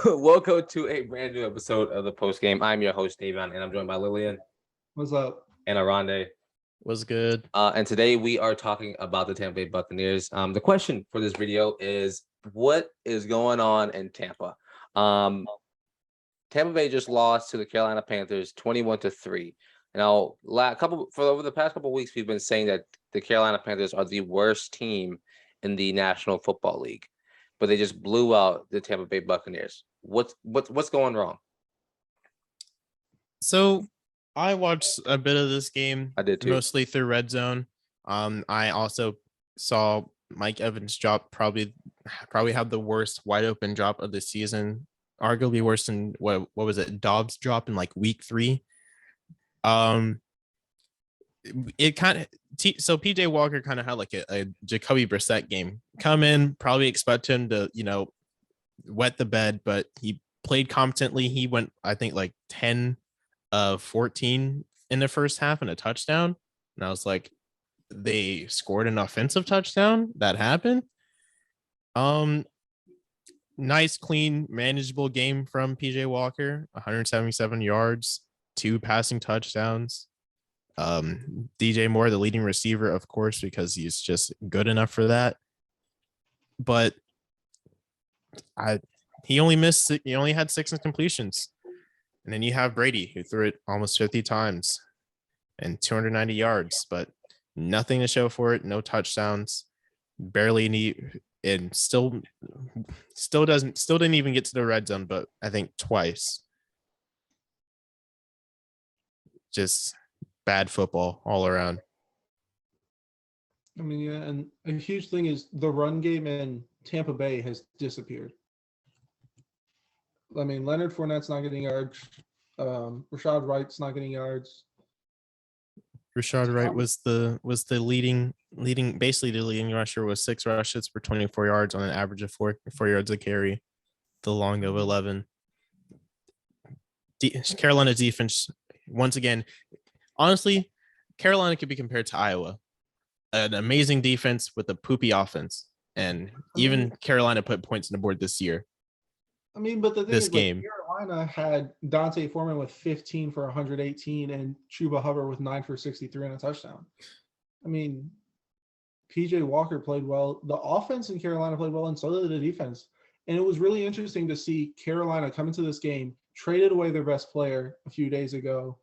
Welcome to a brand new episode of the Post Game. I'm your host, Davion, and I'm joined by Lillian. What's up? And Oronde. Was good. And today we are talking about the Tampa Bay Buccaneers. The question for this video is, what is going on in Tampa? Tampa Bay just lost to the Carolina Panthers 21-3. Now, over the past couple of weeks, we've been saying that the Carolina Panthers are the worst team in the National Football League, but they just blew out the Tampa Bay Buccaneers. What's going wrong? So I watched a bit of this game. I did too. Mostly through Red Zone. I also saw Mike Evans drop probably had the worst wide open drop of the season, arguably worse than what was it, Dobbs drop in like week 3. It kind of so PJ Walker kind of had like a Jacoby Brissett game. Come in, probably expect him to, wet the bed, but he played competently. He went, I think, like 10 of 14 in the first half and a touchdown. And I was like, they scored an offensive touchdown. That happened. Nice, clean, manageable game from PJ Walker, 177 yards, 2 passing touchdowns. DJ Moore, the leading receiver, of course, because he's just good enough for that. But he only had 6 incompletions. And then you have Brady, who threw it almost 50 times and 290 yards, but nothing to show for it. No touchdowns, barely any, and still didn't even get to the red zone, but I think twice. Just bad football all around. I mean, yeah, and a huge thing is the run game in Tampa Bay has disappeared. I mean, Leonard Fournette's not getting yards. Rashad Wright's not getting yards. Rashad Wright was the leading basically the leading rusher with 6 rushes for 24 yards on an average of 4 yards a carry. The long of 11. Carolina defense, once again, honestly, Carolina could be compared to Iowa. An amazing defense with a poopy offense. And even Carolina put points on the board this year. I mean, but the thing this is, game, Carolina had Dante Foreman with 15 for 118 and Chuba Hubbard with 9 for 63 and a touchdown. I mean, PJ Walker played well. The offense in Carolina played well, and so did the defense. And it was really interesting to see Carolina come into this game, traded away their best player a few days ago,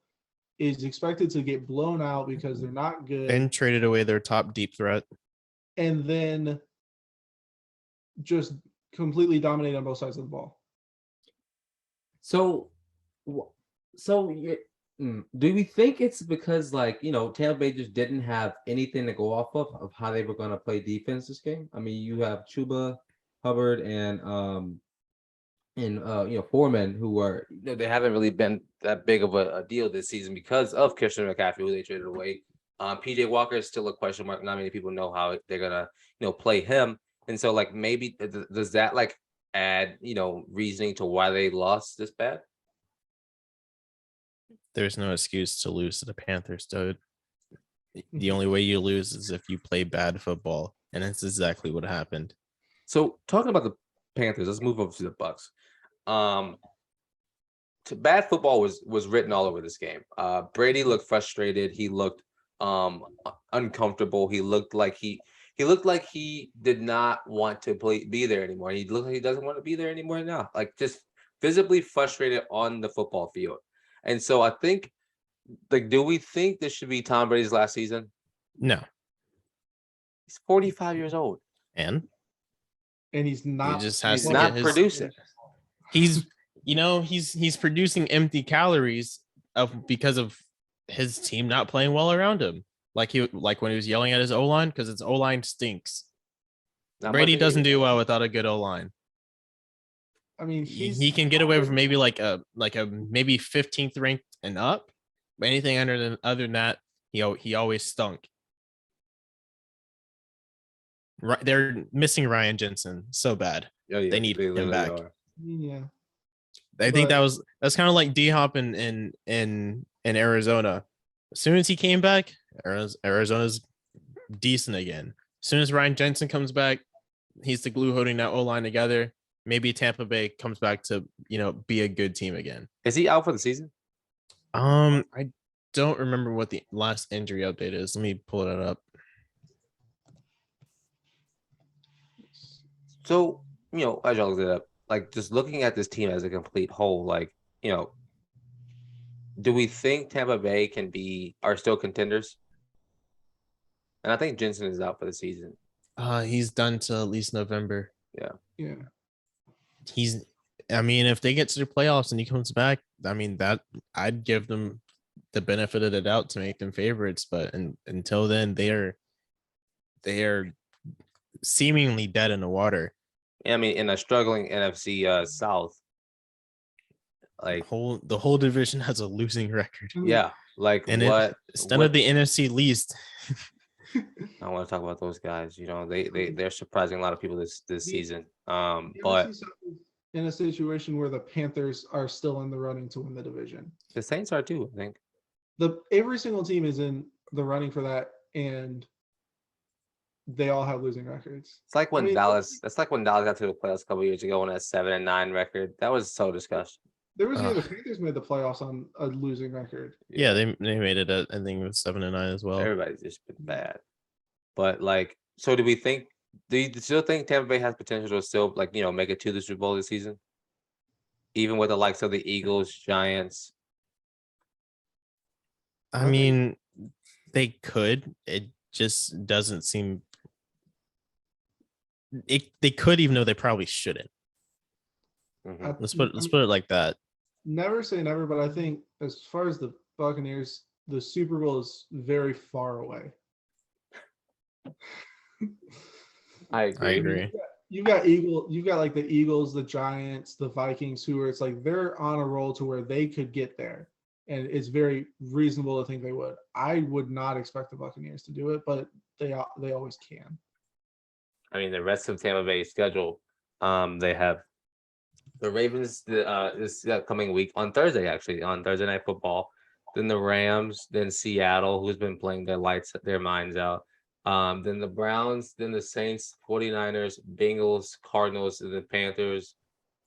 is expected to get blown out because they're not good. And traded away their top deep threat. And then just completely dominate on both sides of the ball. So do we think it's because, Tampa Bay just didn't have anything to go off of how they were going to play defense this game? I mean, you have Chuba Hubbard and Foreman, who are, they haven't really been that big of a deal this season because of Christian McCaffrey, who they traded away. PJ Walker is still a question mark. Not many people know how they're gonna, play him. And so, maybe does that add, reasoning to why they lost this bad? There's no excuse to lose to the Panthers, dude. The only way you lose is if you play bad football, and that's exactly what happened. So, talking about the Panthers, let's move over to the Bucs. Bad football was written all over this game. Brady looked frustrated. He looked uncomfortable. He looked like he did not want to be there anymore. He looked like he doesn't want to be there anymore now. Just visibly frustrated on the football field. And so I think, do we think this should be Tom Brady's last season? No. He's 45 years old. And he's not. He's not producing. He's producing empty calories because of his team not playing well around him. Like when he was yelling at his O-line, because his O-line stinks. Brady doesn't do well without a good O-line. I mean, he can get away with maybe like a maybe 15th ranked and up, but anything other than that, he always stunk. They're missing Ryan Jensen so bad. Yeah, they need him back. Yeah, I think that's kind of like D-Hop in Arizona. As soon as he came back, Arizona's decent again. As soon as Ryan Jensen comes back, he's the glue holding that O-line together. maybe Tampa Bay comes back to, be a good team again. Is he out for the season? I don't remember what the last injury update is. Let me pull it up. So, as y'all look it up, like just looking at this team as a complete whole, like, do we think Tampa Bay are still contenders? And I think Jensen is out for the season. He's done till at least November. Yeah. If they get to the playoffs and he comes back, that I'd give them the benefit of the doubt to make them favorites. But until then, they are seemingly dead in the water. In a struggling NFC South, like the whole division has a losing record. yeah, like And what? Instead of the NFC least. I want to talk about those guys. They're surprising a lot of people this season. The But NFC South is in a situation where the Panthers are still in the running to win the division. the Saints are too, I think. Every single team is in the running for that, and they all have losing records. It's like when Dallas. That's like when Dallas got to the playoffs a couple years ago on a 7-9 record. That was so disgusting. There was a year the Panthers made the playoffs on a losing record. Yeah, they made it. I think it was 7-9 as well. Everybody's just been bad. But like, so do you still think Tampa Bay has potential to still make it to the Super Bowl this season? Even with the likes of the Eagles, Giants. They could. It just doesn't seem. They could, even though they probably shouldn't. Mm-hmm. Let's put it like that. Never say never, but I think as far as the Buccaneers, the Super Bowl is very far away. I agree. You've got like the Eagles, the Giants, the Vikings, who are it's like they're on a roll to where they could get there, and it's very reasonable to think they would. I would not expect the Buccaneers to do it, but they always can. The rest of Tampa Bay's schedule, they have the Ravens this coming week on Thursday, actually on Thursday Night Football. Then the Rams, then Seattle, who's been playing their minds out. Then the Browns, then the Saints, 49ers, Bengals, Cardinals, and the Panthers,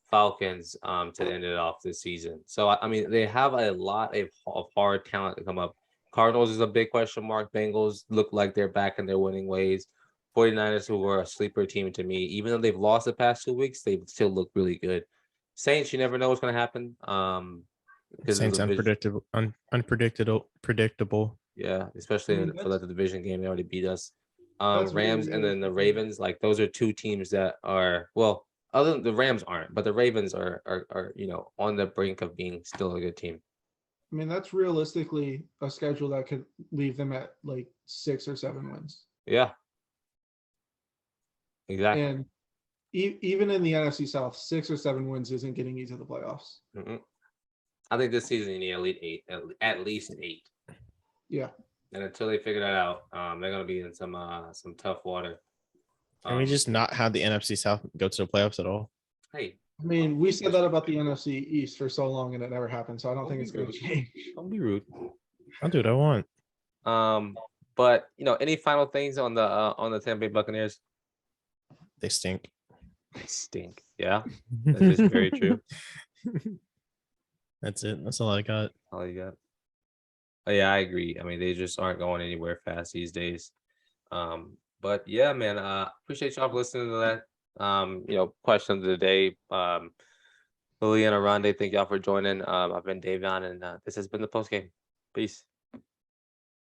Falcons to end it off this season. So, they have a lot of hard talent to come up. Cardinals is a big question mark. Bengals look like they're back in their winning ways. 49ers, who were a sleeper team to me, even though they've lost the past 2 weeks, they still look really good. Saints, you never know what's going to happen. Saints predictable. Yeah, especially for the division game, they already beat us. Rams really and then the Ravens, like those are two teams that are other than the Rams aren't, but the Ravens are on the brink of being still a good team. That's realistically a schedule that could leave them at like 6 or 7 wins. Yeah, exactly. And even in the NFC South, 6 or 7 wins isn't getting you to the playoffs. Mm-mm. I think this season you need at least 8. Yeah. And until they figure that out, they're gonna be in some tough water. Can we just not have the NFC South go to the playoffs at all? Hey, we said that about the NFC East for so long, and it never happened. So I don't think it's going to change. Don't be rude. I'll do what I want. But any final things on the Tampa Bay Buccaneers? They stink. They stink. Yeah, that is very true. That's it. That's all I got. All you got. Oh, yeah, I agree. They just aren't going anywhere fast these days. But yeah, man, appreciate y'all for listening to that. Question of the day. Lillian, Oronde, thank y'all for joining. I've been Davion, and this has been the post game. Peace.